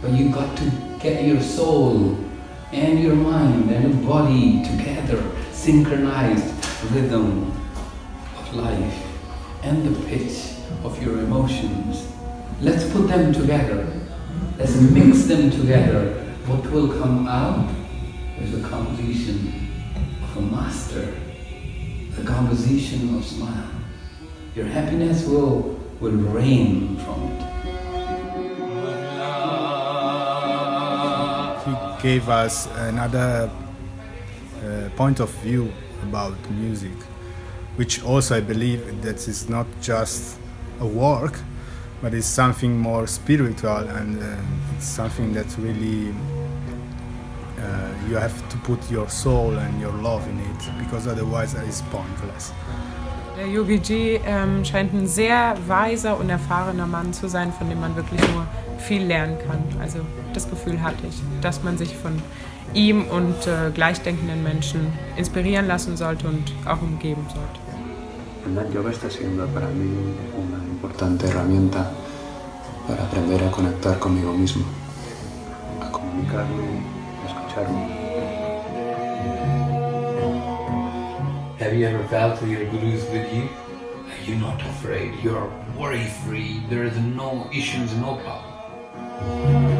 But you got to get your soul and your mind and your body together, synchronized rhythm of life and the pitch of your emotions. Let's put them together. Let's mix them together. What will come out is a composition of a master, a composition of smile. Your happiness will rain from it. He gave us another point of view about music, which also I believe that is not just a work, but it's something more spiritual, and it's something that really you have to put your soul and your love in it, because otherwise it is pointless. Der Yogi Ji scheint ein sehr weiser und erfahrener Mann zu sein, von dem man wirklich nur viel lernen kann. Also das Gefühl hatte ich, dass man sich von ihm und gleichdenkenden Menschen inspirieren lassen sollte und auch umgeben sollte. El yoga está siendo para mí una importante herramienta para aprender a conectar conmigo mismo, a comunicarme, a escucharme. Have you ever felt that your Guru is with you? You're not afraid, you're worry-free, there is no issues, no problem.